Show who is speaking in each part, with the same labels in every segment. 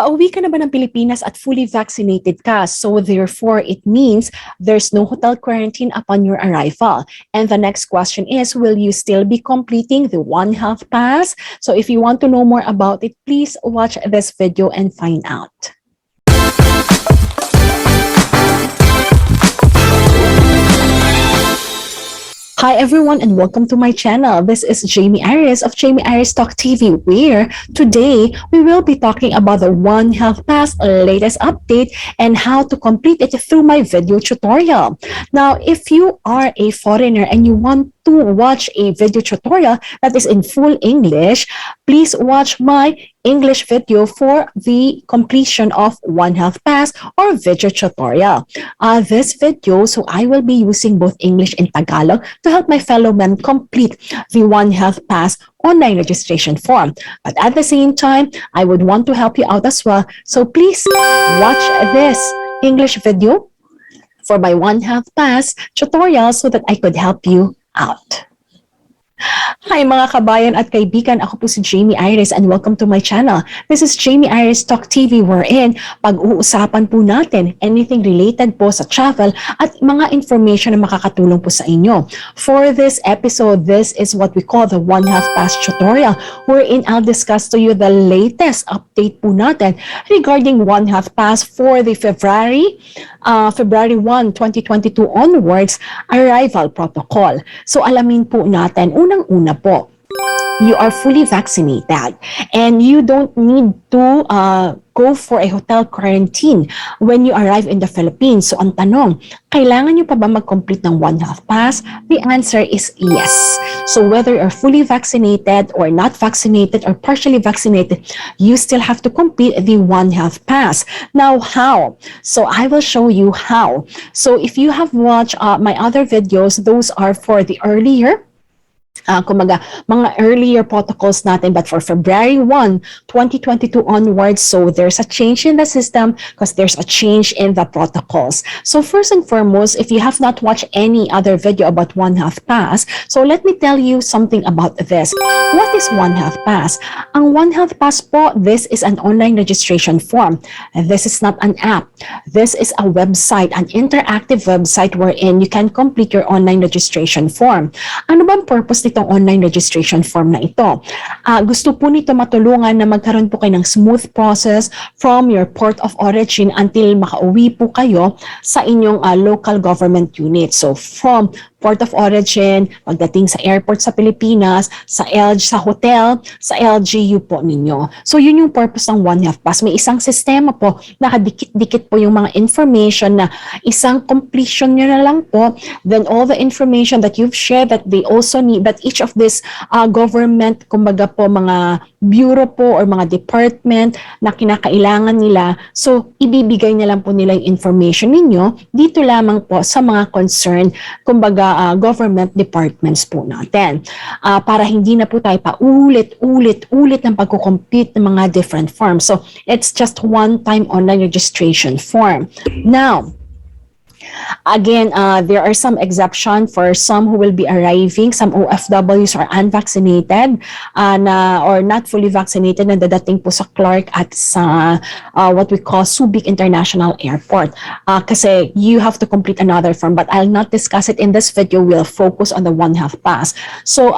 Speaker 1: Pauwi ka na ba ng Pilipinas at fully vaccinated ka? So therefore, it means there's no hotel quarantine upon your arrival. And the next question is, will you still be completing the One Health Pass? So if you want to know more about it, please watch this video and find out. Hi everyone and welcome to my channel. This is Jamey Iris of Jamey Iris Talk TV, where today we will be talking about the One Health Pass latest update and how to complete it through my video tutorial. Now, if you are a foreigner and you want to watch a video tutorial that is in full English, please watch my English video for the completion of One Health Pass or video tutorial. This video, so I will be using both English and Tagalog to help my fellow men complete the One Health Pass online registration form. But at the same time, I would want to help you out as well. So please watch this English video for my One Health Pass tutorial so that I could help you out. Hi mga kabayan at kaibigan, ako po si Jamey Iris and welcome to my channel. This is Jamey Iris Talk TV, wherein pag-uusapan po natin anything related po sa travel at mga information na makakatulong po sa inyo. For this episode, this is what we call the One Health Pass tutorial, wherein I'll discuss to you the latest update po natin regarding One Health Pass for the February 1, 2022 onwards arrival protocol. So alamin po natin, unang-una po, you are fully vaccinated and you don't need to go for a hotel quarantine when you arrive in the Philippines. So ang tanong, kailangan nyo pa ba mag-complete ng One Health Pass? The answer is yes. So whether you're fully vaccinated or not vaccinated or partially vaccinated, you still have to complete the One Health Pass. Now, how? So I will show you how. So if you have watched my other videos, those are for the earlier mga earlier protocols natin, but for February 1, 2022 onwards, so there's a change in the system because there's a change in the protocols. So first and foremost, if you have not watched any other video about One Health Pass, so let me tell you something about this. What is One Health Pass? Ang One Health Pass po, this is an online registration form. This is not an app. This is a website, an interactive website wherein you can complete your online registration form. Ano bang purpose itong online registration form na ito? Gusto po nito matulungan na magkaroon po kayo ng smooth process from your port of origin until makauwi po kayo sa inyong local government unit. So from port of origin, pagdating sa airport sa Pilipinas, sa hotel, sa LGU po ninyo. So yun yung purpose ng One Health Pass. May isang sistema po, nakadikit-dikit po yung mga information na isang completion nyo na lang po. Then all the information that you've shared that they also need, that each of this government, kumbaga po mga bureau po or mga department na kinakailangan nila. So ibibigay na lang po nila yung information ninyo dito lamang po sa mga concerned, kumbaga government departments po natin. Para hindi na po tayo paulit-ulit ng pagkukompute ng mga different forms. So, it's just one-time online registration form. Now, again, there are some exceptions for some who will be arriving, some OFWs are unvaccinated or not fully vaccinated na dadating po sa Clark at sa what we call Subic International Airport. Kasi you have to complete another form, but I'll not discuss it in this video. We'll focus on the One Health Pass. So,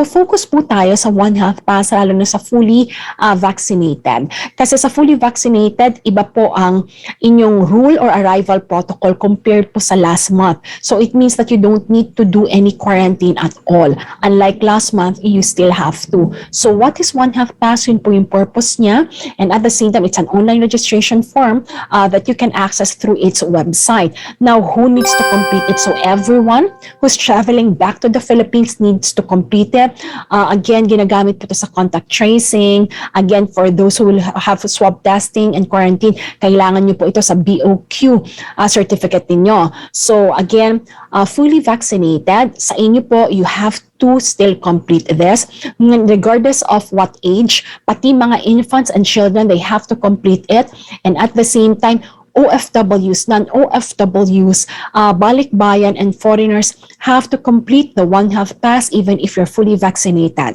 Speaker 1: focus po tayo sa One Health Pass, lalo na sa fully vaccinated. Kasi sa fully vaccinated, iba po ang inyong rule or arrival protocol compared po sa last month. So it means that you don't need to do any quarantine at all. Unlike last month, you still have to. So what is One Health Pass? Yun po yung purpose niya. And at the same time, it's an online registration form that you can access through its website. Now, who needs to complete it? So everyone who's traveling back to the Philippines needs to complete it. Again, ginagamit po ito sa contact tracing. Again, for those who will have swab testing and quarantine, kailangan nyo po ito sa BOQ certificate ninyo. So again, fully vaccinated, sa inyo po, you have to still complete this. Regardless of what age, pati mga infants and children, they have to complete it. And at the same time, OFWs, non-OFWs, balikbayan, and foreigners have to complete the One Health Pass even if you're fully vaccinated.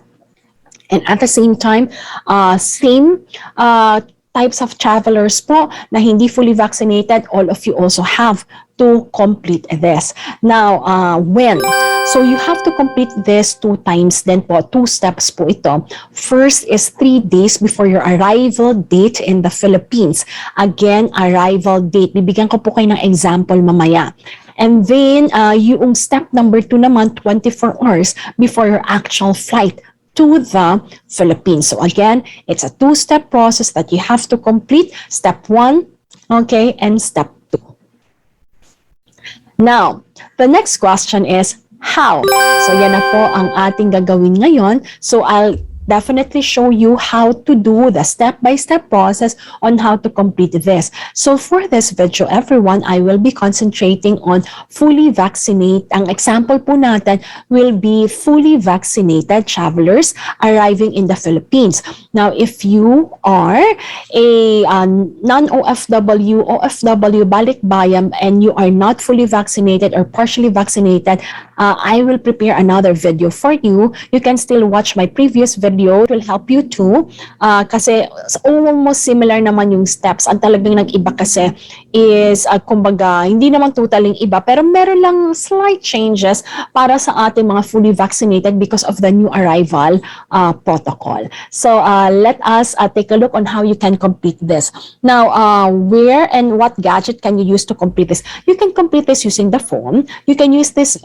Speaker 1: And at the same time, same types of travelers po na hindi fully vaccinated, all of you also have to complete this. Now, when? So you have to complete this 2 times then po, 2 steps po ito. First is 3 days before your arrival date in the Philippines. Again, arrival date. Bibigyan ko po kayo ng example mamaya. And then, yung step number 2 naman, 24 hours before your actual flight to the Philippines. So again, it's a 2-step process that you have to complete. Step 1, okay, and step 2. Now, the next question is, how? So yan na po ang ating gagawin ngayon. So I'll definitely show you how to do the step-by-step process on how to complete this. So for this video, everyone, I will be concentrating on fully vaccinated. Ang example po natin will be fully vaccinated travelers arriving in the Philippines. Now, if you are a non-OFW, OFW, balikbayan, and you are not fully vaccinated or partially vaccinated, I will prepare another video for you. You can still watch my previous video. It will help you too. Kasi almost similar naman yung steps. Ang talagang nag-iba kasi is, kumbaga, hindi naman totaling iba, pero meron lang slight changes para sa ating mga fully vaccinated because of the new arrival protocol. So, let us take a look on how you can complete this. Now, where and what gadget can you use to complete this? You can complete this using the phone. You can use this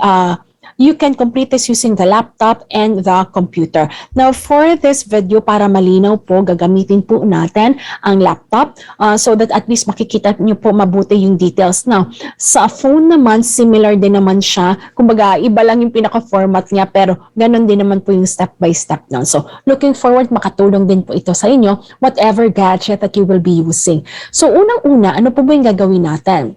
Speaker 1: you can complete this using the laptop and the computer. Now, for this video, para malinaw po, gagamitin po natin ang laptop so that at least makikita nyo po mabuti yung details. Now, sa phone naman, similar din naman siya. Kumbaga, iba lang yung pinaka-format niya, pero ganun din naman po yung step-by-step nun. So, looking forward, makatulong din po ito sa inyo, whatever gadget that you will be using. So, unang-una, ano po ba yung gagawin natin?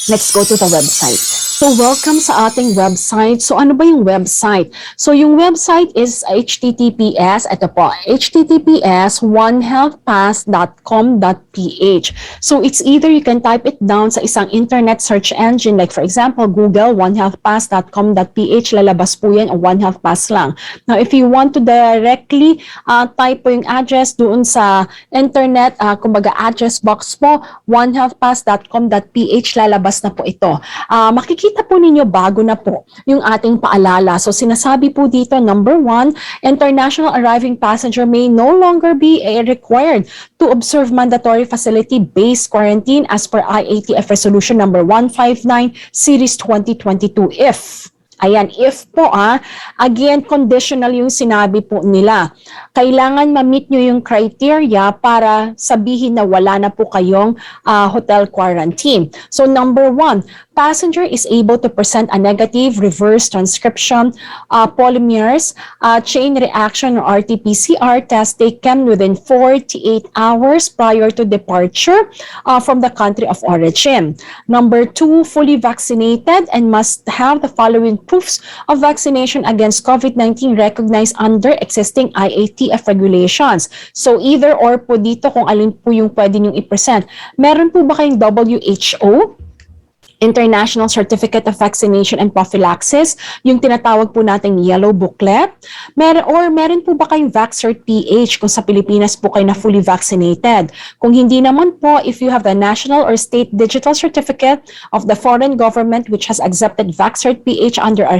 Speaker 1: Let's go to the website. So, welcome sa ating website. So, ano ba yung website? So, yung website is https, ito po, https onehealthpass.com.ph. So, it's either you can type it down sa isang internet search engine, like for example, Google, onehealthpass.com.ph, lalabas po yan, o One Health Pass lang. Now, if you want to directly type po yung address doon sa internet, kumbaga address box po, onehealthpass.com.ph, lalabas na po ito. Makikita po ninyo bago na po yung ating paalala. So sinasabi po dito, number 1, international arriving passenger may no longer be required to observe mandatory facility-based quarantine as per IATF Resolution number 159 Series 2022 if ayan, if po again, conditional yung sinabi po nila. Kailangan ma-meet nyo yung criteria para sabihin na wala na po kayong hotel quarantine. So number 1, passenger is able to present a negative reverse transcription polymers chain reaction or RT-PCR test taken within 48 hours prior to departure from the country of origin. Number 2, fully vaccinated and must have the following proofs of vaccination against COVID-19 recognized under existing IATF regulations. So either or po dito kung alin po yung pwede niyong i-present. Meron po ba kayong WHO? International Certificate of Vaccination and Prophylaxis, yung tinatawag po nating yellow booklet. Meron po ba kayong VaxCert PH kung sa Pilipinas po kayo na fully vaccinated? Kung hindi naman po, if you have the national or state digital certificate of the foreign government which has accepted VaxCert PH under a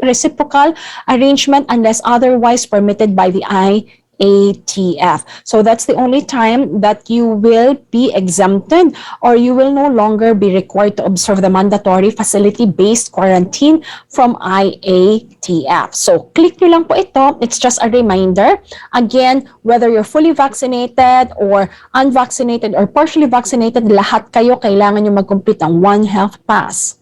Speaker 1: reciprocal arrangement unless otherwise permitted by the IATF. So that's the only time that you will be exempted or you will no longer be required to observe the mandatory facility-based quarantine from IATF. So click nyo lang po ito. It's just a reminder. Again, whether you're fully vaccinated or unvaccinated or partially vaccinated, lahat kayo kailangan nyo mag-complete ang One Health Pass.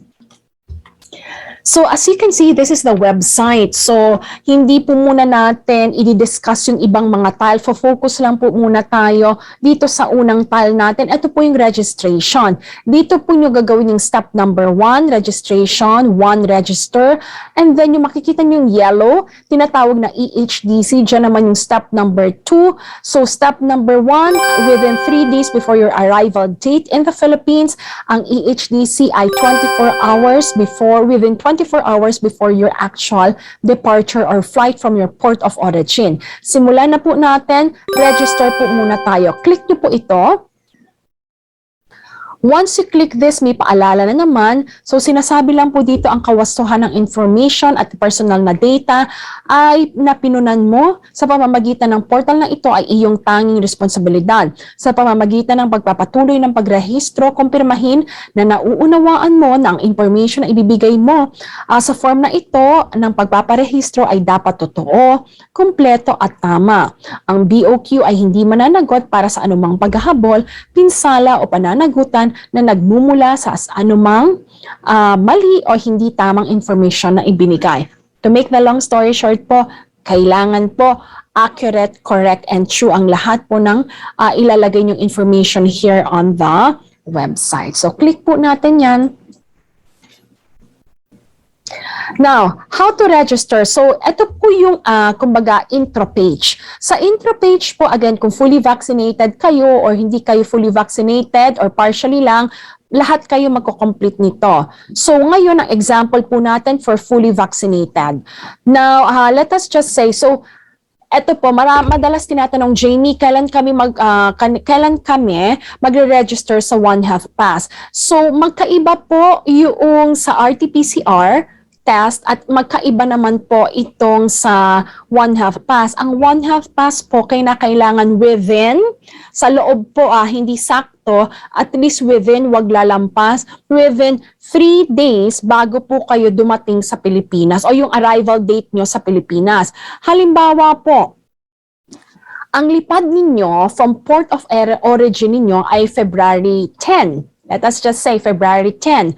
Speaker 1: So as you can see, this is the website. So hindi po muna natin i-discuss yung ibang mga tile. Focus lang po muna tayo dito sa unang tile natin. Ito po yung registration. Dito po nyo gagawin yung step number 1, registration, 1, register. And then yung makikita nyo yung yellow, tinatawag na EHDC. Diyan naman yung step number 2. So step number 1, within 3 days before your arrival date in the Philippines, ang EHDC ay 24 hours before, within 24 24 hours before your actual departure or flight from your port of origin. Simulan na po natin, register po muna tayo. Click nyo po ito. Once you click this, may paalala na naman. So, sinasabi lang po dito ang kawastuhan ng information at personal na data ay napinunan mo sa pamamagitan ng portal na ito ay iyong tanging responsibilidad. Sa pamamagitan ng pagpapatuloy ng pagrehistro, kumpirmahin na nauunawaan mo na ang information na ibibigay mo sa form na ito ng pagpaparehistro ay dapat totoo, kumpleto at tama. Ang BOQ ay hindi mananagot para sa anumang paghahabol, pinsala o pananagutan na nagmumula sa anumang mali o hindi tamang information na ibinigay. To make the long story short po, kailangan po accurate, correct, and true ang lahat po ng ilalagay niyong information here on the website. So, click po natin yan. Now, how to register? So, ito po yung, kumbaga, intro page. Sa intro page po, again, kung fully vaccinated kayo or hindi kayo fully vaccinated or partially lang, lahat kayo magko-complete nito. So, ngayon, ang example po natin for fully vaccinated. Now, let us just say, so, eto po, madalas tinatanong, Jamey, kailan kami magre-register sa One Health Pass? So, magkaiba po yung sa RT-PCR test at magkaiba naman po itong sa One Health Pass. Ang One Health Pass po kailangan within, sa loob po hindi sakto, at least within, wag lalampas, within 3 days bago po kayo dumating sa Pilipinas o yung arrival date nyo sa Pilipinas. Halimbawa po, ang lipad ninyo from port of origin ninyo ay February 10. Let us just say February 10.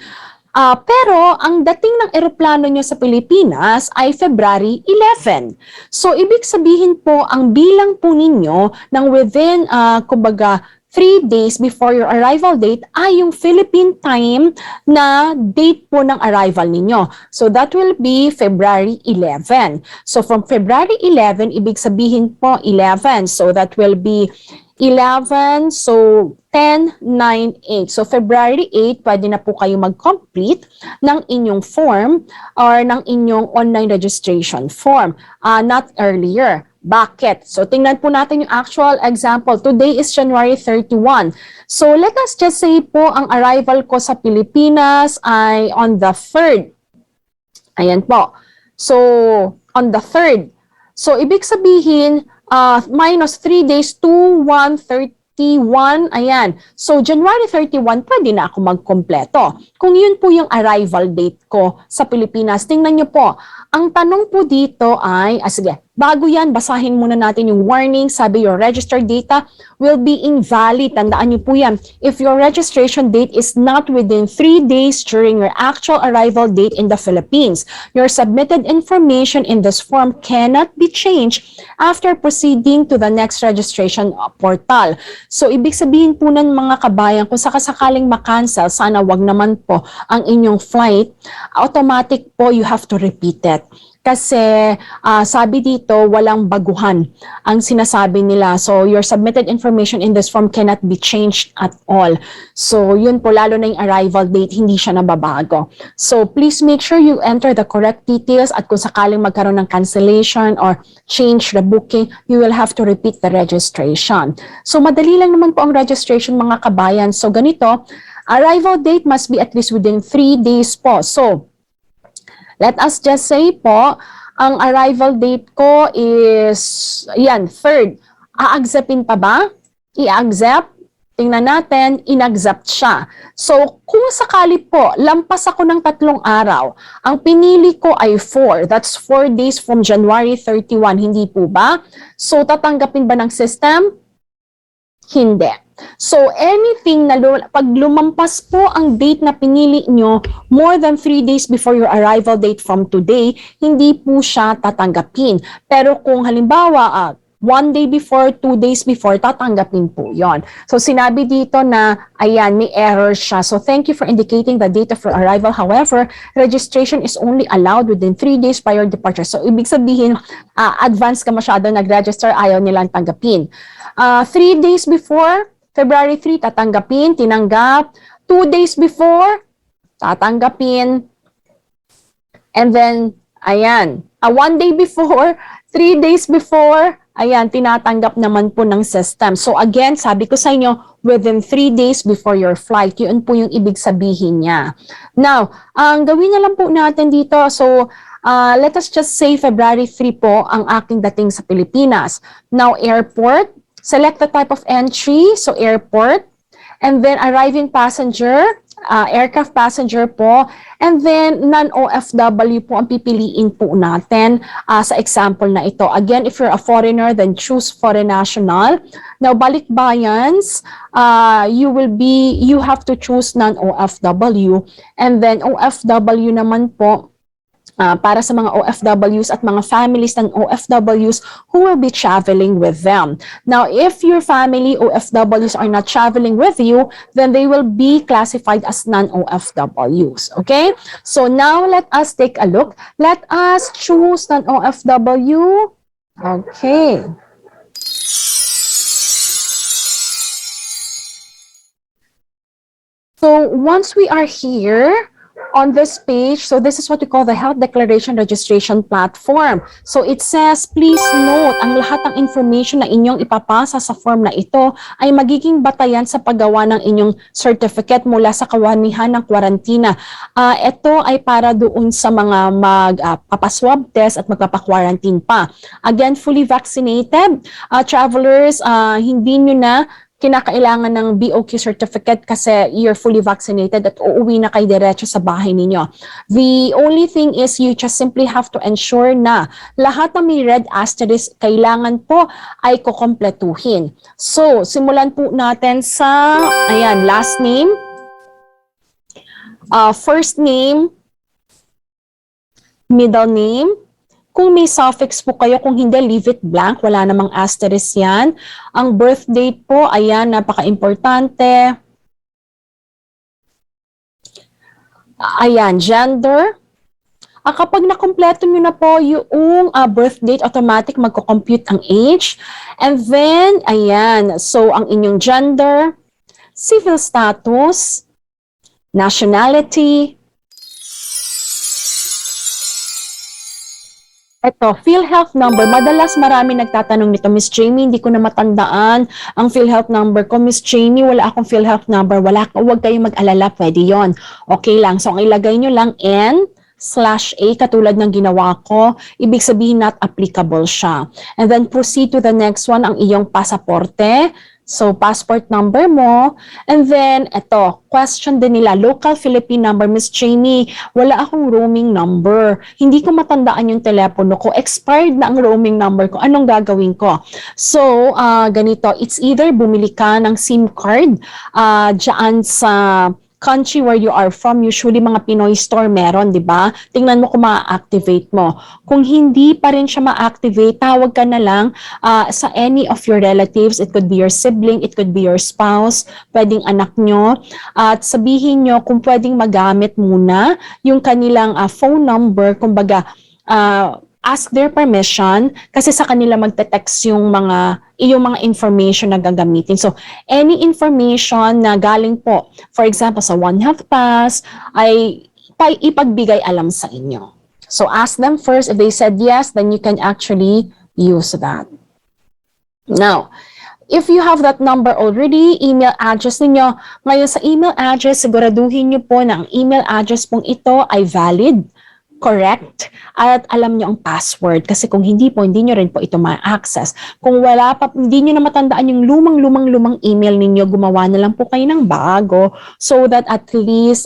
Speaker 1: Pero ang dating ng eroplano nyo sa Pilipinas ay February 11. So, ibig sabihin po, ang bilang po ninyo ng within, kumbaga, 3 days before your arrival date ay yung Philippine time na date po ng arrival ninyo. So, that will be February 11. So, from February 11, ibig sabihin po 11. So, that will be 11, so 10, 9, 8. So February 8, pwede na po kayo mag-complete ng inyong form or ng inyong online registration form, not earlier. Bakit? So tingnan po natin yung actual example. Today is January 31. So let us just say po ang arrival ko sa Pilipinas ay on the 3rd. Ayan po. So on the 3rd. So ibig sabihin, minus 3 days, 2, 1, 31, ayan. So, January 31, pwede na ako magkompleto. Kung yun po yung arrival date ko sa Pilipinas, tingnan nyo po, ang tanong po dito ay, sige, bago yan, basahin muna natin yung warning. Sabi, your registered data will be invalid. Tandaan nyo po yan. If your registration date is not within 3 days during your actual arrival date in the Philippines, your submitted information in this form cannot be changed after proceeding to the next registration portal. So, ibig sabihin po ng mga kabayan, kung sakasakaling makancel, sana wag naman po ang inyong flight, automatic po you have to repeat it. Kasi sabi dito, walang baguhan ang sinasabi nila. So, your submitted information in this form cannot be changed at all. So, yun po, lalo na yung arrival date, hindi siya nababago. So, please make sure you enter the correct details at kung sakaling magkaroon ng cancellation or change the booking, you will have to repeat the registration. So, madali lang naman po ang registration mga kabayan. So, ganito, arrival date must be at least within 3 days po. So, let us just say po, ang arrival date ko is, yan, 3rd. A-acceptin pa ba? I-accept? Tingnan natin, in-accept siya. So, kung sakali po, lampas ako ng 3 araw, ang pinili ko ay 4. That's 4 days from January 31. Hindi po ba? So, tatanggapin ba ng system? Hindi. So, anything na pag lumampas po ang date na pinili nyo more than 3 days before your arrival date from today, hindi po siya tatanggapin. Pero kung halimbawa, 1 day before, 2 days before, tatanggapin po yon. So, sinabi dito na, ayan, may error siya. So, thank you for indicating the date of your arrival. However, registration is only allowed within 3 days prior departure. So, ibig sabihin, advance ka masyado nag-register, ayaw nilang tanggapin. 3 days before, February 3, tatanggapin, tinanggap. 2 days before, tatanggapin. And then, ayan, 1 day before, 3 days before, ayan, tinatanggap naman po ng system. So again, sabi ko sa inyo, within 3 days before your flight, yun po yung ibig sabihin niya. Now, ang gawin na lang po natin dito, so let us just say February 3 po ang aking dating sa Pilipinas. Now, airport, select the type of entry, so airport, and then arriving passenger, aircraft passenger po, and then non-OFW po ang pipiliin po natin sa example na ito. Again, if you're a foreigner, then choose foreign national. Now, balikbayans, you have to choose non-OFW, and then OFW naman po, para sa mga OFWs at mga families ng OFWs who will be traveling with them. Now, if your family OFWs are not traveling with you, then they will be classified as non-OFWs. Okay? So now let us take a look. Let us choose non-OFW. Okay. So once we are here, on this page, so this is what we call the Health Declaration Registration Platform. So it says, please note, ang lahat ng information na inyong ipapasa sa form na ito ay magiging batayan sa paggawa ng inyong certificate mula sa kawanihan ng kwarantina. Ito ay para doon sa mga magpapaswab test at magpapakwarantin pa. Again, fully vaccinated travelers, hindi nyo na kinakailangan ng BOQ certificate kasi you're fully vaccinated at uuwi na kayo diretso sa bahay ninyo. The only thing is you just simply have to ensure na lahat ng may red asterisk kailangan po ay kukompletuhin. So, simulan po natin sa, ayan, last name, first name, middle name. Kung may suffix po kayo, kung hindi, leave it blank. Wala namang asterisk yan. Ang birth date po, ayan, napaka-importante. Ayan, gender. Kapag nakompleto nyo na po yung birth date, automatic magko-compute ang age. And then, ayan, so ang inyong gender, civil status, nationality, ito, PhilHealth number. Madalas marami nagtatanong nito, Miss Jamey, hindi ko na matandaan ang PhilHealth number ko. Miss Jamey, wala akong PhilHealth number. Huwag kayong mag-alala, pwede yon. Okay lang. So, ang ilagay nyo lang N/A katulad ng ginawa ko. Ibig sabihin not applicable siya. And then proceed to the next one, ang iyong pasaporte. So, passport number mo. And then, ito, question din nila, local Philippine number. Miss Jamey, wala akong roaming number. Hindi ko matandaan yung telepono ko. Expired na ang roaming number ko. Anong gagawin ko? So, ganito, it's either bumili ka ng SIM card dyan sa country where you are from, usually mga Pinoy store meron, di ba? Tingnan mo kung ma-activate mo. Kung hindi pa rin siya ma-activate, tawag ka na lang sa any of your relatives. It could be your sibling, it could be your spouse, pwedeng anak nyo. At sabihin nyo kung pwedeng magamit muna yung kanilang phone number, kumbaga, ask their permission kasi sa kanila magte-text yung mga information na gagamitin. So, any information na galing po, for example, sa One Health Pass, ay ipagbigay alam sa inyo. So, ask them first. If they said yes, then you can actually use that. Now, if you have that number already, email address ninyo. Ngayon sa email address, siguraduhin nyo po na ang email address pong ito ay valid, correct, at alam nyo ang password. Kasi kung hindi po, hindi nyo rin po ito ma-access. Kung wala pa, hindi nyo na matandaan yung lumang email ninyo, gumawa na lang po kayo ng bago so that at least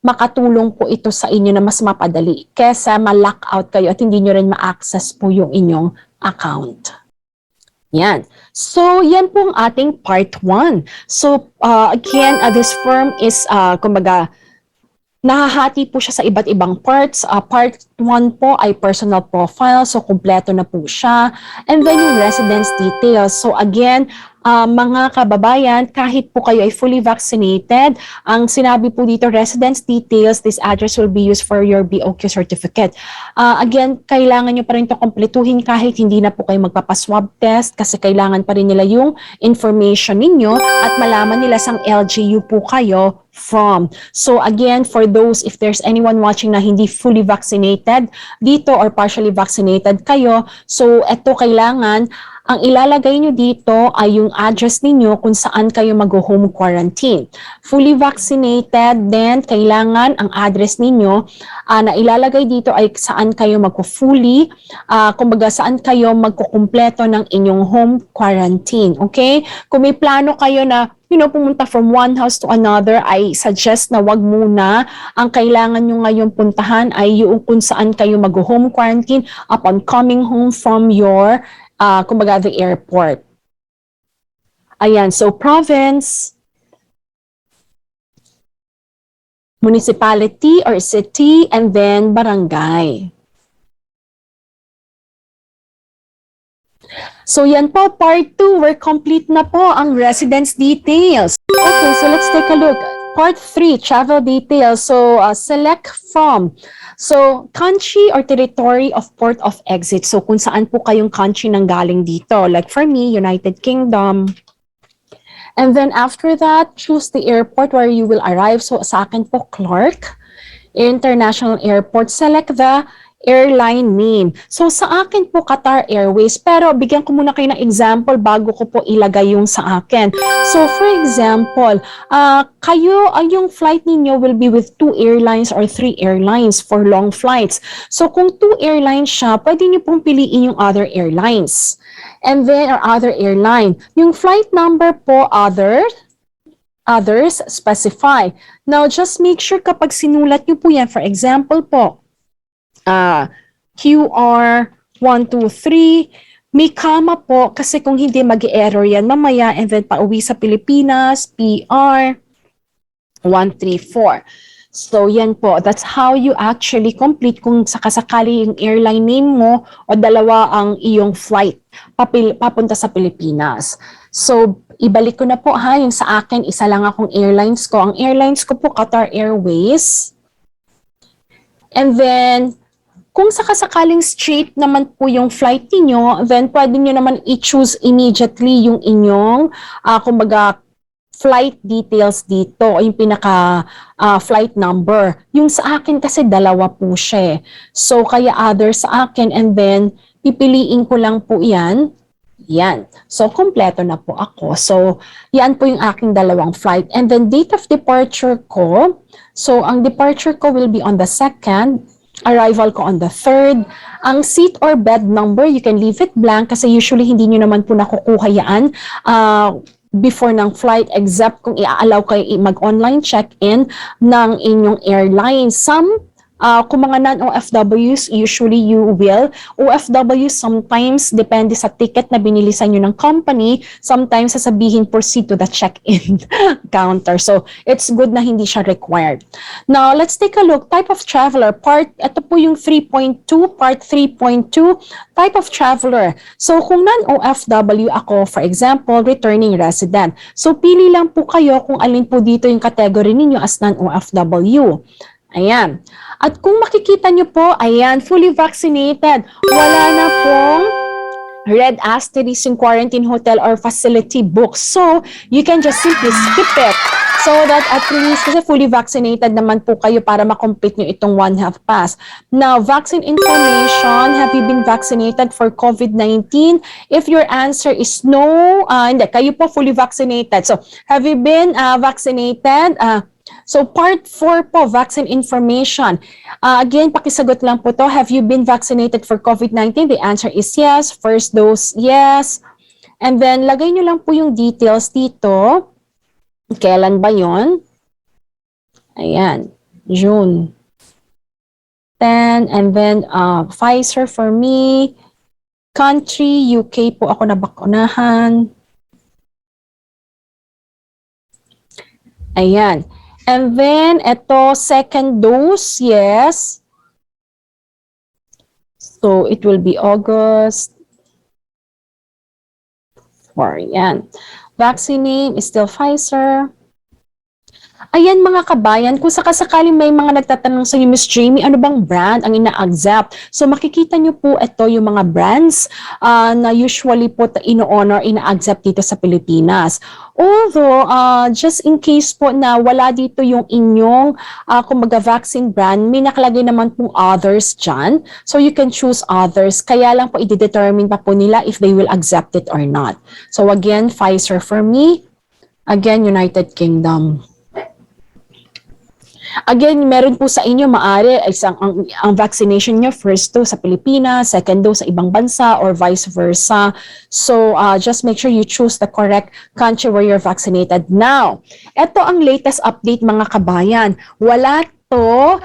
Speaker 1: makatulong po ito sa inyo na mas mapadali kesa ma-lock out kayo at hindi nyo rin ma-access po yung inyong account. Yan. So, yan po ang ating part 1. So, again, this form is, kumbaga, nahahati po siya sa iba't ibang parts. Part 1 po ay personal profile. So, kumpleto na po siya. And then yung residence details. So, again, mga kababayan, kahit po kayo ay fully vaccinated, ang sinabi po dito, residence details, this address will be used for your BOQ certificate. Again, kailangan nyo pa rin ito kompletuhin kahit hindi na po kayo magpapaswab test kasi kailangan pa rin nila yung information ninyo at malaman nila sang LGU po kayo from. So again, for those, if there's anyone watching na hindi fully vaccinated dito or partially vaccinated kayo, so ito kailangan, ang ilalagay nyo dito ay yung address ninyo kung saan kayo mag-home quarantine. Fully vaccinated, then kailangan ang address ninyo na ilalagay dito ay saan kayo magko-fully, kumbaga saan kayo magkukumpleto ng inyong home quarantine. Okay? Kung may plano kayo na pumunta from one house to another, I suggest na wag muna. Ang kailangan nyo ngayon puntahan ay yung kung saan kayo mag-home quarantine upon coming home from your, kumbaga, the airport. Ayan, so province, municipality or city, and then barangay. So yan po, part 2, we're complete na po ang residence details. Okay, so let's take a look. Part 3, travel details. So select from. So country or territory of port of exit. So kung saan po kayong country nang galing dito. Like for me, United Kingdom. And then after that, choose the airport where you will arrive. So sa akin po, Clark International Airport. Select the airline name. So sa akin po Qatar Airways, pero bigyan ko muna kayo ng example bago ko po ilagay yung sa akin. So for example, yung flight ninyo will be with 2 airlines or 3 airlines for long flights. So kung 2 airlines siya, pwede niyo pong piliin yung other airlines. And then, or other airline. Yung flight number po, others, specify. Now, just make sure kapag sinulat niyo po yan, for example po, QR 123, may comma po kasi kung hindi mag-error yan mamaya and then pauwi sa Pilipinas, PR 134. So yan po, that's how you actually complete kung sakasakali yung airline name mo o dalawa ang iyong flight papunta sa Pilipinas. So ibalik ko na po ha, yung sa akin, isa lang akong airlines ko. Ang airlines ko po, Qatar Airways. And then, kung sakasakaling straight naman po yung flight niyo, then pwede niyo naman i-choose immediately yung inyong, kumbaga, flight details dito, yung pinaka flight number. Yung sa akin kasi dalawa po siya. So, kaya other sa akin and then pipiliin ko lang po yan. Yan. So, kompleto na po ako. So, yan po yung aking dalawang flight. And then, date of departure ko. So, ang departure ko will be on the 2nd. Arrival ko on the 3rd. Ang seat or bed number, you can leave it blank kasi usually hindi nyo naman po nakukuha yan before ng flight except kung i-allow kayo mag-online check-in ng inyong airline. Kung mga non-OFWs, usually you will. OFWs sometimes, depende sa ticket na binili sa inyo ng company, sometimes sasabihin proceed to the check-in counter. So, it's good na hindi siya required. Now, let's take a look. Type of traveler. Ito po yung 3.2, part 3.2, type of traveler. So, kung non-OFW ako, for example, returning resident. So, pili lang po kayo kung alin po dito yung category ninyo as non-OFW. Ayan. At kung makikita nyo po, ayan, fully vaccinated. Wala na pong red asterisk yung quarantine hotel or facility book. So, you can just simply skip it. So that at least, kasi fully vaccinated naman po kayo para makomplete nyo itong One Health Pass. Now, vaccine information, have you been vaccinated for COVID-19? If your answer is no, hindi, kayo po fully vaccinated. So, have you been vaccinated? So part 4 po, vaccine information. Again, pakisagot lang po to. Have you been vaccinated for COVID-19? The answer is yes. First dose, yes. And then, lagay nyo lang po yung details dito. Kailan ba yon? Ayan, June 10. And then, Pfizer for me. Country, UK po ako nabakunahan. Ayan. And then, ito, second dose, yes. So, it will be August 4, yan. Vaccine name is still Pfizer. Ayan mga kabayan, kung sakasakaling may mga nagtatanong sa inyo, Miss Jamey, ano bang brand ang ina-accept? So makikita nyo po ito yung mga brands na usually po ino-honor, ina-accept dito sa Pilipinas. Although, just in case po na wala dito yung inyong kumbaga vaccine brand, may nakalagay naman pong others dyan. So you can choose others. Kaya lang po i-determine pa po nila if they will accept it or not. So again, Pfizer for me. Again, United Kingdom. Again, meron po sa inyo maaari ang vaccination nyo first dose sa Pilipinas, second dose sa ibang bansa or vice versa. So just make sure you choose the correct country where you're vaccinated. Now, ito ang latest update mga kabayan. Wala to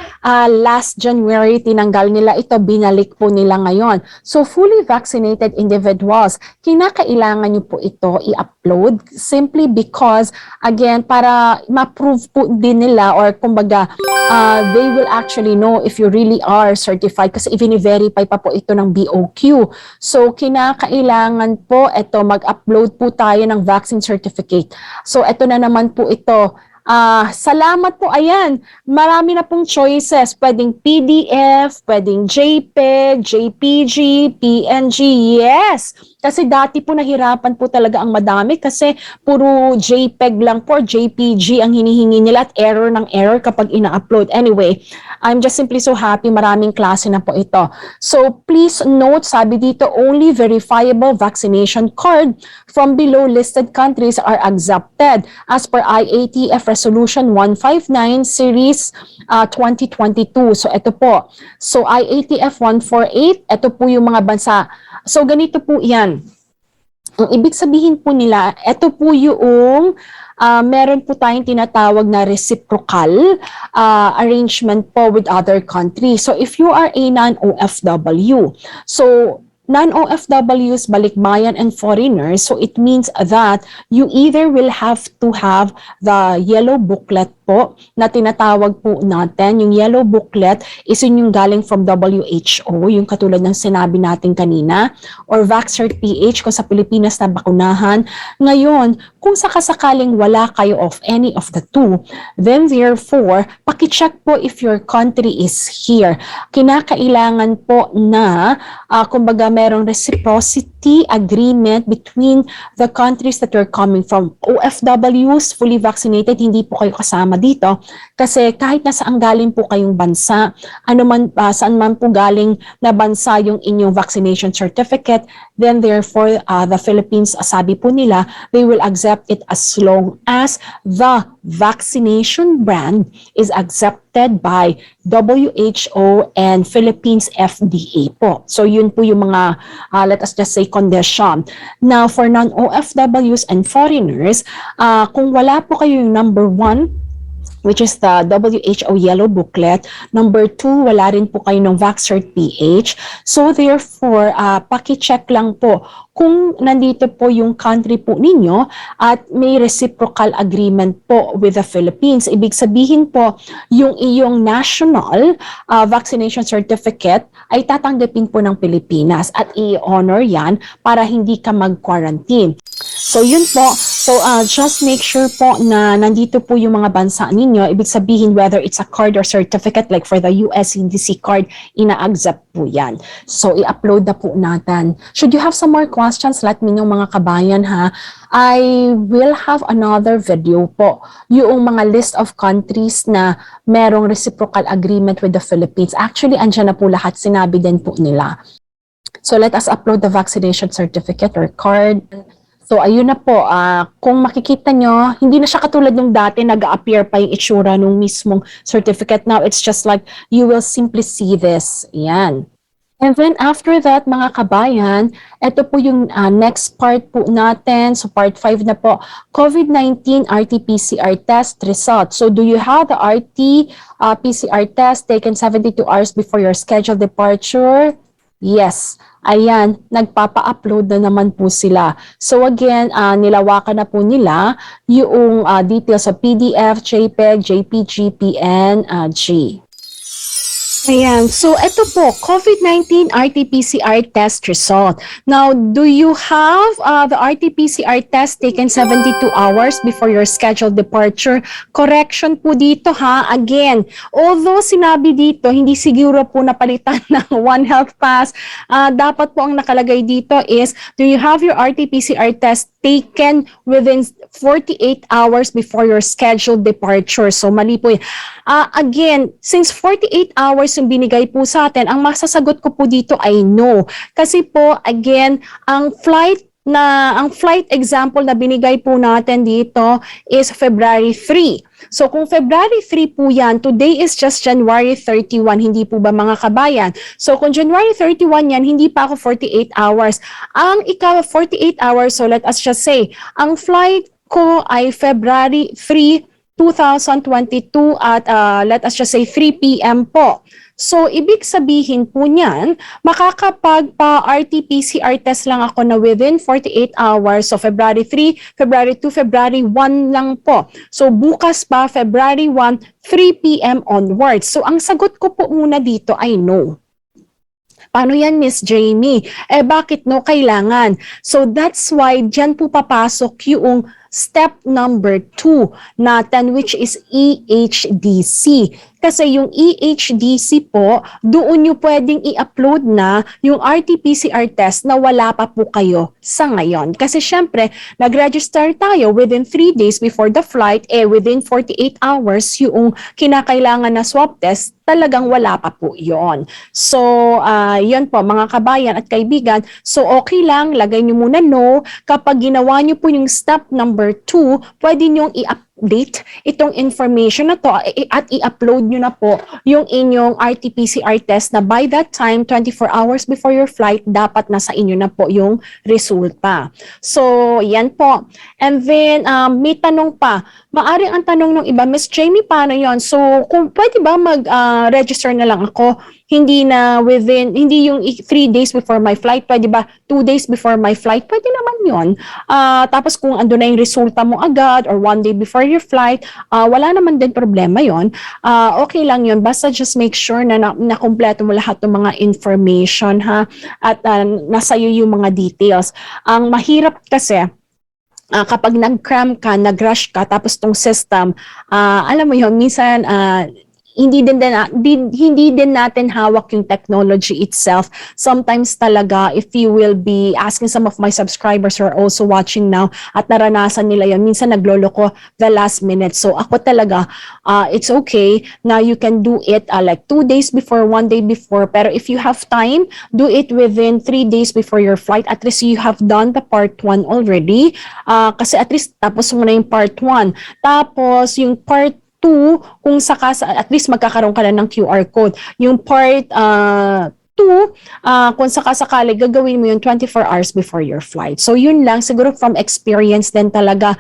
Speaker 1: last January tinanggal nila ito, binalik po nila ngayon. So fully vaccinated individuals, kinakailangan nyo po ito i-upload simply because again para ma-prove po din nila or kumbaga they will actually know if you really are certified kasi i-verify pa po ito ng BOQ. So kinakailangan po ito mag-upload po tayo ng vaccine certificate. So ito na naman po ito. Salamat po. Ayan, marami na pong choices. Pwedeng PDF, pwedeng JPEG, JPG, PNG. Yes! Kasi dati po nahirapan po talaga ang madami kasi puro JPEG lang po, JPG ang hinihingi nila at error ng error kapag ina-upload. Anyway, I'm just simply so happy maraming klase na po ito. So please note, sabi dito, only verifiable vaccination card from below listed countries are accepted as per IATF Resolution 159 Series 2022. So ito po. So IATF 148, ito po yung mga bansa. So ganito po yan. Ang ibig sabihin po nila, ito po yung meron po tayong tinatawag na reciprocal arrangement po with other countries. So if you are a non-OFW, so non-OFWs, balikbayan, and foreigners, so it means that you either will have to have the yellow booklet po na tinatawag po natin. Yung yellow booklet is yung galing from WHO, yung katulad ng sinabi natin kanina, or VaxCert PH kung sa Pilipinas na bakunahan. Ngayon, kung sakasakaling wala kayo of any of the two, then therefore, pakicheck po if your country is here. Kinakailangan po na, kumbaga merong reciprocity agreement between the countries that you're coming from. OFWs, fully vaccinated, hindi po kayo kasama dito kasi kahit nasa ang galing po kayong bansa, ano man, saan man po galing na bansa yung inyong vaccination certificate, then therefore the Philippines, sabi po nila, they will accept it as long as the vaccination brand is accepted by WHO and Philippines FDA po. So yun po yung mga, let us just say, condition. Now, for non-OFWs and foreigners, kung wala po kayo yung number 1, which is the WHO Yellow Booklet. Number 2, wala rin po kayo ng VaxCert PH. So therefore, paki-check lang po kung nandito po yung country po ninyo at may reciprocal agreement po with the Philippines. Ibig sabihin po, yung iyong national vaccination certificate ay tatanggapin po ng Pilipinas at i-honor yan para hindi ka mag-quarantine. So yun po. So just make sure po na nandito po yung mga bansa ninyo. Ibig sabihin whether it's a card or certificate like for the US CDC card, ina-accept po yan. So i-upload na po natin. Should you have some more questions, let me know mga kabayan ha. I will have another video po. Yung mga list of countries na merong reciprocal agreement with the Philippines. Actually, andyan na po lahat. Sinabi din po nila. So let us upload the vaccination certificate or card. So, ayun na po. Kung makikita nyo, hindi na siya katulad nung dati, nag-appear pa yung itsura nung mismong certificate. Now, it's just like, you will simply see this. Yan. And then, after that, mga kabayan, ito po yung next part po natin. So, part 5 na po. COVID-19 RT-PCR test result. So, do you have the RT-PCR test taken 72 hours before your scheduled departure? Yes. Ayan, nagpapa-upload na naman po sila. So again, nilawakan na po nila yung details sa PDF, JPEG, JPG, PNG. Ayan. So, ito po, COVID-19 RT-PCR test result. Now, do you have the RT-PCR test taken 72 hours before your scheduled departure? Correction po dito ha. Again, although sinabi dito, hindi siguro po napalitan ng One Health Pass, dapat po ang nakalagay dito is, do you have your RT-PCR test taken within 48 hours before your scheduled departure? So, mali po yun. Again, since 48 hours yung binigay po sa atin, ang masasagot ko po dito ay no. Kasi po, again, ang flight example na binigay po natin dito is February 3. So kung February 3 po yan, today is just January 31, hindi po ba mga kabayan? So kung January 31 yan, hindi pa ako 48 hours. Ang 48 hours, so let us just say, ang flight ko ay February 3, 2022 at let us just say 3 p.m. po. So, ibig sabihin po niyan, makakapagpa-RT-PCR test lang ako na within 48 hours. So, February 3, February 2, February 1 lang po. So, bukas pa, February 1, 3 p.m. onwards. So, ang sagot ko po muna dito ay no. Paano yan, Miss Jamey? Bakit no kailangan? So, that's why dyan po papasok yung step number 2 natin, which is EHDC. Kasi yung EHDC po, doon nyo pwedeng i-upload na yung RT-PCR test na wala pa po kayo sa ngayon. Kasi syempre, nag-register tayo within 3 days before the flight, within 48 hours yung kinakailangan na swab test, talagang wala pa po yon. So, yun po mga kabayan at kaibigan. So, okay lang, lagay nyo muna no. Kapag ginawa nyo po yung step number 2, pwede nyo i-update itong information na to at i-upload nyo na po yung inyong RT-PCR test na by that time, 24 hours before your flight, dapat nasa inyo na po yung resulta. So, yan po. And then, may tanong pa. Maaring ang tanong ng iba, Miss Jamey, paano yon? So, kung pwede ba mag-register na lang ako, hindi yung 3 days before my flight, pwede ba 2 days before my flight? Pwede naman yon. Tapos kung ando na yung resulta mo agad or 1 day before your flight, wala naman din problema yon. Okay lang yon. Basta just make sure na nakumpleto mo lahat ng mga information ha, at nasa iyo yung mga details. Ang mahirap kasi, kapag nag-cram ka, nag-rush ka, tapos tong system, alam mo yun, minsan, hindi din natin hawak yung technology itself. Sometimes talaga, if you will be asking some of my subscribers who are also watching now at naranasan nila yun, minsan nagloloko the last minute. So ako talaga, it's okay na you can do it like 2 days before, 1 day before. Pero if you have time, do it within 3 days before your flight. At least you have done the part 1 already. Kasi at least tapos mo na yung part 1. Tapos yung part 2, kung at least magkakaroon ka na ng QR code. Yung part 2, kung sakasakali, gagawin mo yung 24 hours before your flight. So yun lang, siguro from experience din talaga,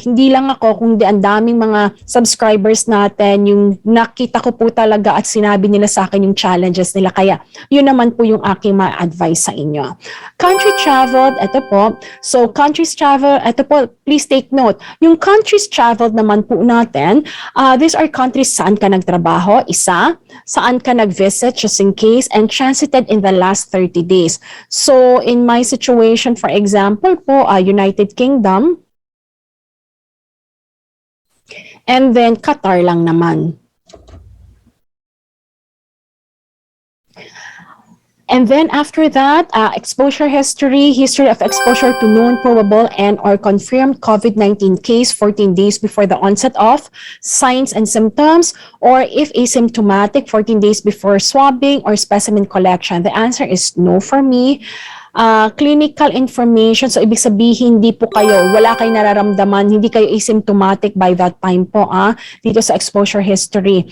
Speaker 1: hindi lang ako, kundi ang daming mga subscribers natin, yung nakita ko po talaga at sinabi nila sa akin yung challenges nila. Kaya yun naman po yung aking ma-advise sa inyo. Country traveled, ito po. So countries travel, ito po, please take note. Yung countries traveled naman po natin, these are countries saan ka nagtrabaho, isa, saan ka nag-visit, just in case, and transited in the last 30 days. So, in my situation, for example po, United Kingdom, and then Qatar lang naman. And then after that, exposure history of exposure to known, probable, and or confirmed COVID-19 case 14 days before the onset of signs and symptoms, or if asymptomatic, 14 days before swabbing or specimen collection. The answer is no for me. Clinical information, so ibig sabihin wala kayong nararamdaman, hindi kayo asymptomatic by that time po dito sa exposure history.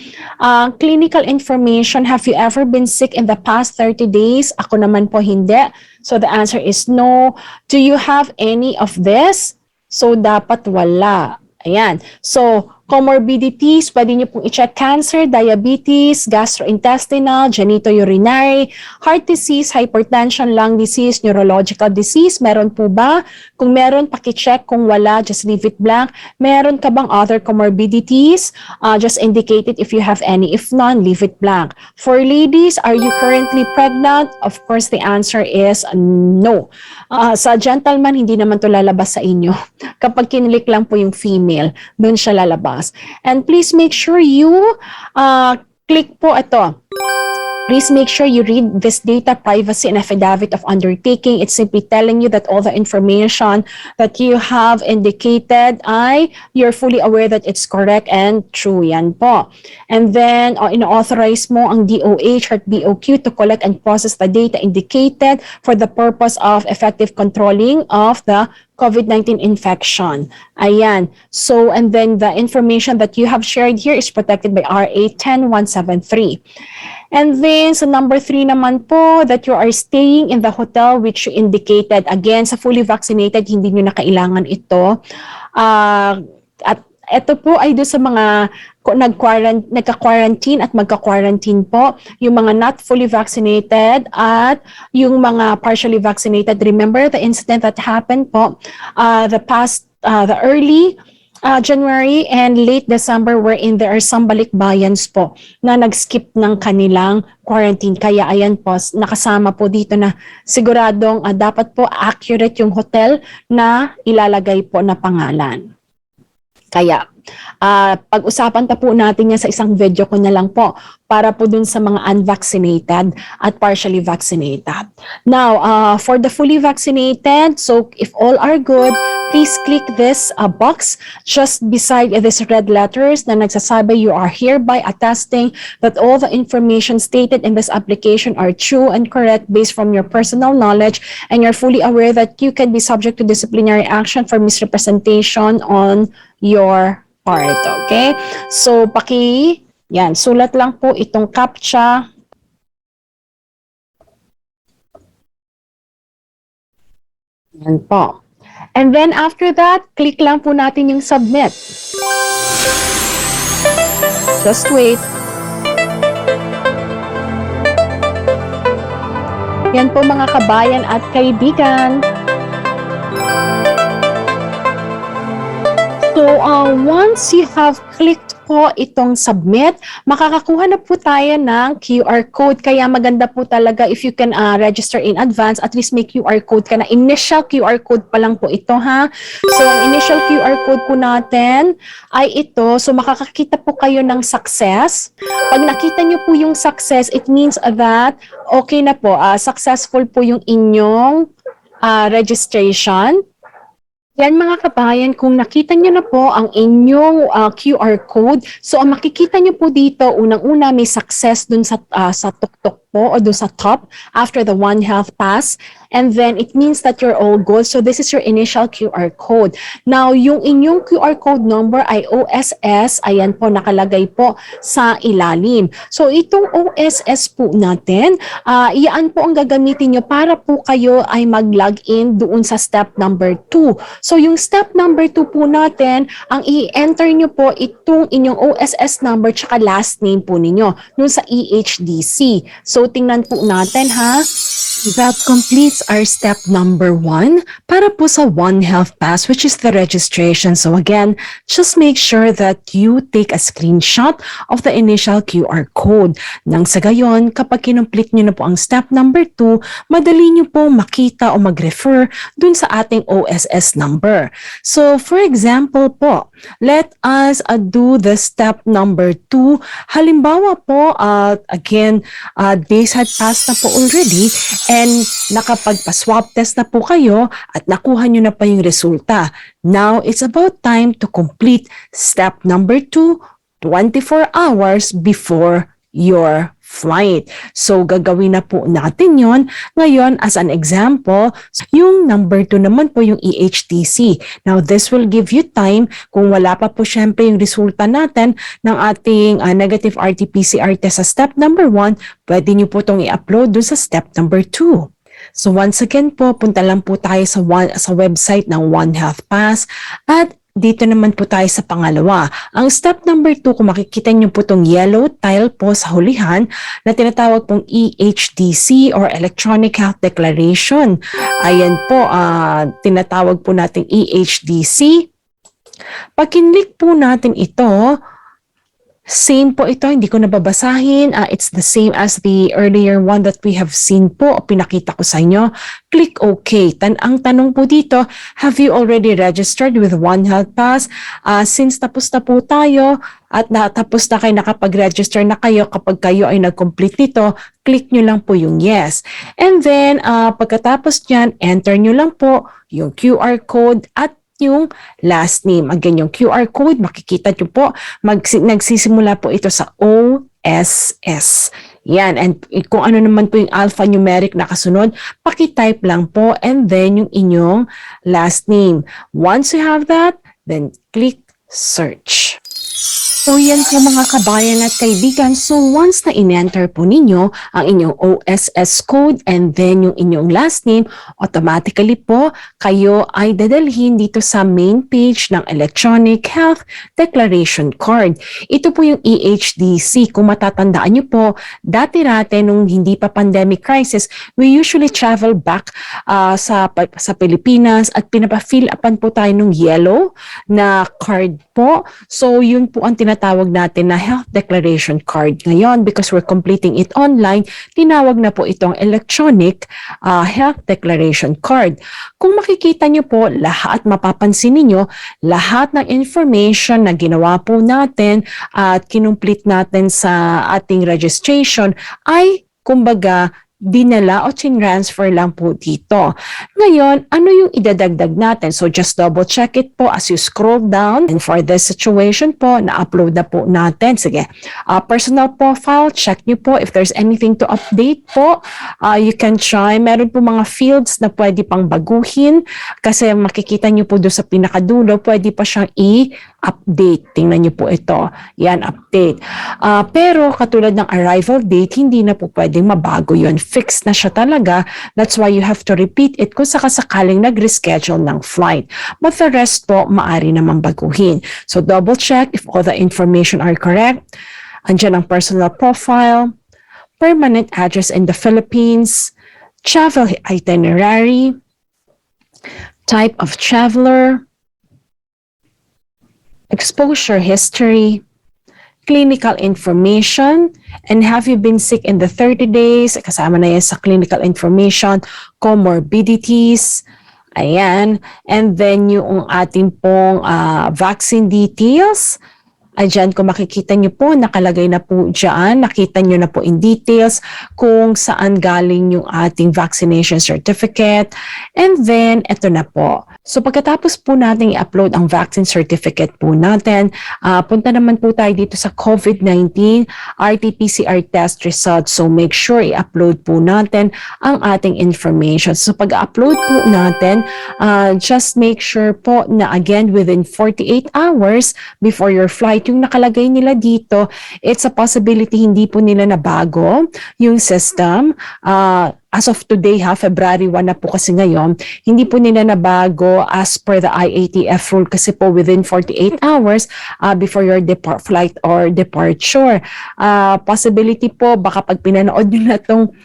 Speaker 1: Clinical information, have you ever been sick in the past 30 days? Ako naman po hindi. So the answer is no. Do you have any of this? So dapat wala. Ayan. So Comorbidities, pwede nyo pong i-check cancer, diabetes, gastrointestinal, genitourinary, heart disease, hypertension, lung disease, neurological disease. Meron po ba? Kung meron, paki-check. Kung wala, just leave it blank. Meron ka bang other comorbidities? Just indicate it if you have any. If none, leave it blank. For ladies, are you currently pregnant? Of course, the answer is no. Sa gentleman, hindi naman to lalabas sa inyo. Kapag kinilik lang po yung female, doon siya lalabas. And please make sure you click po ito. Please make sure you read this data privacy and affidavit of undertaking. It's simply telling you that all the information that you have indicated you're fully aware that it's correct and true. Yan po. And then, ino-authorize mo ang DOH or BOQ to collect and process the data indicated for the purpose of effective controlling of the COVID-19 infection. Ayan. So, and then the information that you have shared here is protected by RA 10173. And then, sa number 3 naman po, that you are staying in the hotel which you indicated. Again, sa fully vaccinated, hindi nyo na kailangan ito. At ito po ay doon sa mga nagka-quarantine at magka-quarantine po, yung mga not fully vaccinated at yung mga partially vaccinated. Remember the incident that happened po the early January and late December, wherein there are some balikbayans po na nag-skip ng kanilang quarantine. Kaya ayan po, nakasama po dito na siguradong dapat po accurate yung hotel na ilalagay po na pangalan. Kaya pag-usapan pa po natin yan sa isang video ko na lang po para po dun sa mga unvaccinated at partially vaccinated. Now, for the fully vaccinated, so if all are good, please click this box just beside these red letters na nagsasabi you are hereby attesting that all the information stated in this application are true and correct based from your personal knowledge, and you're fully aware that you can be subject to disciplinary action for misrepresentation on your part. Okay? So, sulat lang po itong CAPTCHA. Yan po. And then after that, click lang po natin yung submit. Just wait. Yan po mga kabayan at kaibigan. So, once you have clicked po itong submit, makakakuha na po tayo ng QR code. Kaya maganda po talaga if you can register in advance, at least may QR code ka na. Initial QR code pa lang po ito, ha? So, ang initial QR code po natin ay ito. So, makakakita po kayo ng success. Pag nakita nyo po yung success, it means that okay na po. Successful po yung inyong registration. Yan mga kabayan, kung nakita nyo na po ang inyong QR code, so ang makikita nyo po dito, unang-una may success dun sa tuktok po o dun sa top after the One Health Pass, and then it means that you're all good. So this is your initial QR code. Now, yung inyong QR code number ay OSS, ayan po, nakalagay po sa ilalim. So itong OSS po natin, iyan po ang gagamitin nyo para po kayo ay mag-login doon sa step number 2. So yung step number 2 po natin, ang i-enter nyo po itong inyong OSS number tsaka last name po ninyo doon sa EHDC. So tingnan po natin, ha. That completes our step number 1 para po sa One Health Pass, which is the registration. So again, just make sure that you take a screenshot of the initial QR code. Nang sa gayon, kapag kinumplete nyo na po ang step number 2, madali nyo po makita o mag-refer dun sa ating OSS number. So for example po, let us do the step number 2. Halimbawa po, again, days had passed na po already, and nakapagpa-swab test na po kayo at nakuha nyo na pa yung resulta. Now, it's about time to complete step number 2, 24 hours before your flight. So, gagawin na po natin yon. Ngayon, as an example, yung number 2 naman po yung EHTC. Now, this will give you time, kung wala pa po syempre yung resulta natin ng ating negative RT-PCR test sa step number 1, pwede nyo po itong i-upload dun sa step number 2. So once again po, punta lang po tayo sa website ng One Health Pass at dito naman po tayo sa pangalawa. Ang step number 2, kung makikita nyo po itong yellow tile po sa hulihan na tinatawag pong EHDC or Electronic Health Declaration. Ayan po, tinatawag po natin EHDC. Pag kinlik po natin ito, same po ito, hindi ko nababasahin. It's the same as the earlier one that we have seen po, pinakita ko sa inyo. Click OK. Ang tanong po dito, have you already registered with One Health Pass? Since tapos na po tayo at natapos na kayo, nakapag-register na kayo, kapag kayo ay nag-complete nito, click nyo lang po yung yes. And then, pagkatapos nyan, enter nyo lang po yung QR code at yung last name. Again, yung QR code, makikita nyo po, nagsisimula po ito sa OSS. Yan, and kung ano naman po yung alphanumeric na kasunod, pakitype lang po and then yung inyong last name. Once you have that, then click search. So yan po mga kabayan at kaibigan. So once na in-enter po ninyo ang inyong OSS code and then yung inyong last name, automatically po kayo ay dadalhin dito sa main page ng Electronic Health Declaration Card. Ito po yung EHDC. Kung matatandaan nyo po, dati-rate nung hindi pa pandemic crisis, we usually travel back sa Pilipinas at pinapa-fill upan po tayo ng yellow na card po. So yun po ang tinatawag natin na health declaration card. Ngayon, because we're completing it online, tinawag na po itong electronic health declaration card. Kung makikita nyo po, lahat, mapapansin niyo lahat ng information na ginawa po natin at kinumplete natin sa ating registration ay, kumbaga, dinala o transfer lang po dito. Ngayon, ano yung idadagdag natin? So just double check it po as you scroll down. And for this situation po, na-upload na po natin. Sige, personal profile, check nyo po if there's anything to update po. You can try. Meron po mga fields na pwede pang baguhin kasi makikita nyo po doon sa pinakadulo, pwede pa siyang i-update. Tingnan nyo po ito. Yan, update. Pero katulad ng arrival date, hindi na po pwedeng mabago yun. Fixed na siya talaga. That's why you have to repeat it kung sakasakaling nag-reschedule ng flight. But the rest po, maari namang baguhin. So double check if all the information are correct. Andiyan ang personal profile, permanent address in the Philippines, travel itinerary, type of traveler, exposure history, clinical information, and have you been sick in the 30 days? Kasama na yan sa clinical information, comorbidities, ayan. And then yung ating pong vaccine details. Ayan, kung makikita nyo po, nakalagay na po dyan, nakita nyo na po in details kung saan galing yung ating vaccination certificate. And then, ito na po. So pagkatapos po natin i-upload ang vaccine certificate po natin, punta naman po tayo dito sa COVID-19 RT-PCR test results. So make sure i-upload po natin ang ating information. So pag-upload po natin, just make sure po na again within 48 hours before your flight, yung nakalagay nila dito, it's a possibility hindi po nila nabago yung system. As of today, February 1 na po kasi ngayon, hindi po nila nabago as per the IATF rule kasi po within 48 hours before your flight or departure. Possibility po, baka pag pinanood nyo na itong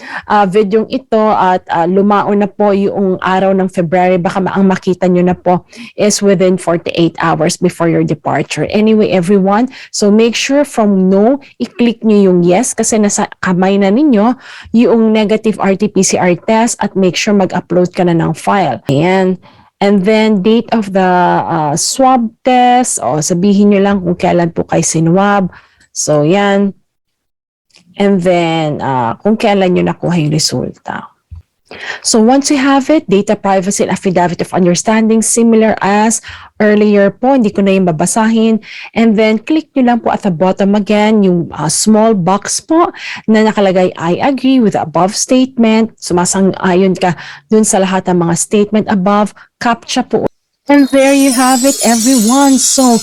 Speaker 1: video ito at lumaon na po yung araw ng February, baka ang makita nyo na po is within 48 hours before your departure. Anyway, everyone, so make sure from no, i-click nyo yung yes kasi nasa kamay na ninyo yung negative RT-PCR test at make sure mag-upload ka na ng file. Ayan. And then, date of the swab test, o sabihin nyo lang kung kailan po kayo sinwab. So, yan. And then, kung kailan nyo nakuha yung resulta. So once you have it, data privacy and affidavit of understanding, similar as earlier po, hindi ko na yung babasahin. And then click nyo lang po at the bottom again, yung small box po na nakalagay, I agree with the above statement. Sumasang-ayon ka dun sa lahat ng mga statement above, CAPTCHA po. And there you have it, everyone. So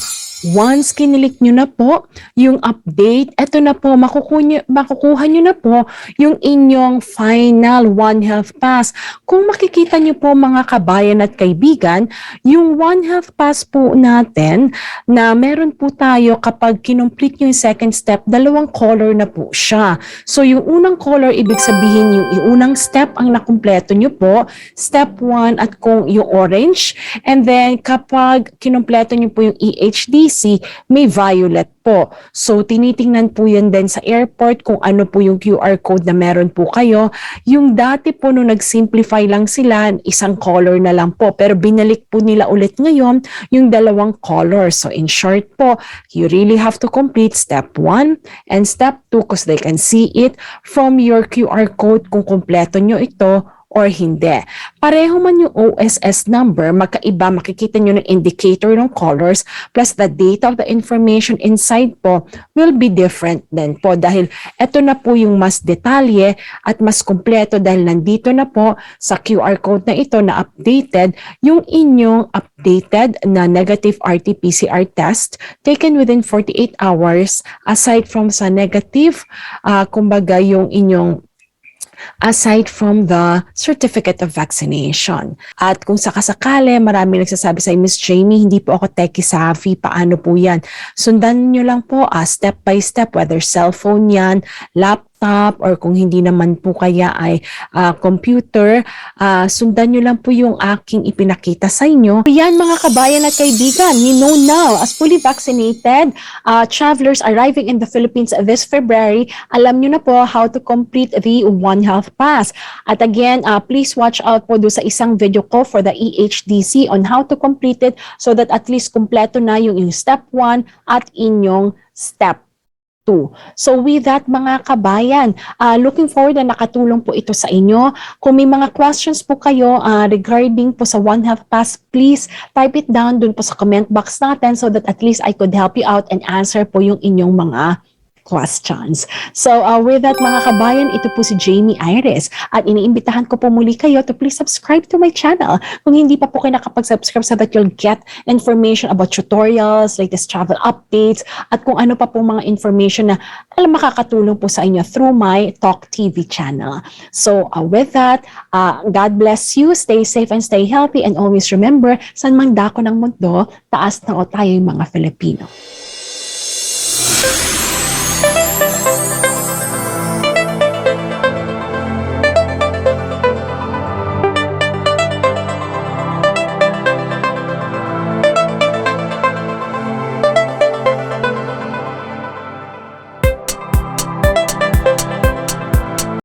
Speaker 1: Once kinilik nyo na po yung update, eto na po, makukuha nyo na po yung inyong final One Health Pass. Kung makikita nyo po mga kabayan at kaibigan, yung One Health Pass po natin na meron po tayo kapag kinumplete nyo yung second step, dalawang color na po siya. So yung unang color, ibig sabihin yung unang step ang nakumpleto nyo po, step 1 at kung yung orange, and then kapag kinumpleto nyo po yung EHDC, may violet po. So, tinitingnan po yan din sa airport kung ano po yung QR code na meron po kayo. Yung dati po nung nag-simplify lang sila, isang color na lang po. Pero binalik po nila ulit ngayon yung dalawang color. So, in short po, you really have to complete step 1 and step 2 because they can see it from your QR code kung kumpleto nyo ito or hindi. Pareho man yung OSS number, magkaiba, makikita nyo ng indicator ng colors plus the data of the information inside po will be different din po dahil ito na po yung mas detalye at mas kumpleto dahil nandito na po sa QR code na ito na updated yung inyong updated na negative RT-PCR test taken within 48 hours aside from sa negative, kumbaga yung inyong aside from the certificate of vaccination. At kung sakasakali, marami nagsasabi sa Miss Jamey, hindi po ako techie savvy, paano po yan? Sundan nyo lang po step by step, whether cellphone yan, laptop, or kung hindi naman po kaya ay computer, sundan nyo lang po yung aking ipinakita sa inyo. Yan mga kabayan at kaibigan, you know now, as fully vaccinated travelers arriving in the Philippines this February, alam nyo na po how to complete the One Health Pass. At again, please watch out po doon sa isang video ko for the EHDC on how to complete it so that at least kumpleto na yung step 1 at inyong step 2. So with that mga kabayan, looking forward na nakatulong po ito sa inyo. Kung may mga questions po kayo regarding po sa One Health Pass, please type it down dun po sa comment box natin so that at least I could help you out and answer po yung inyong mga questions. So with that mga kabayan, ito po si Jamey Iris at iniimbitahan ko po muli kayo to please subscribe to my channel kung hindi pa po kayo nakapag-subscribe so that you'll get information about tutorials, latest travel updates at kung ano pa po mga information na makakatulong po sa inyo through my Talk TV channel. So with that, God bless you, stay safe and stay healthy and always remember, saan mang dako ng mundo, taas na o tayo yung mga Filipino.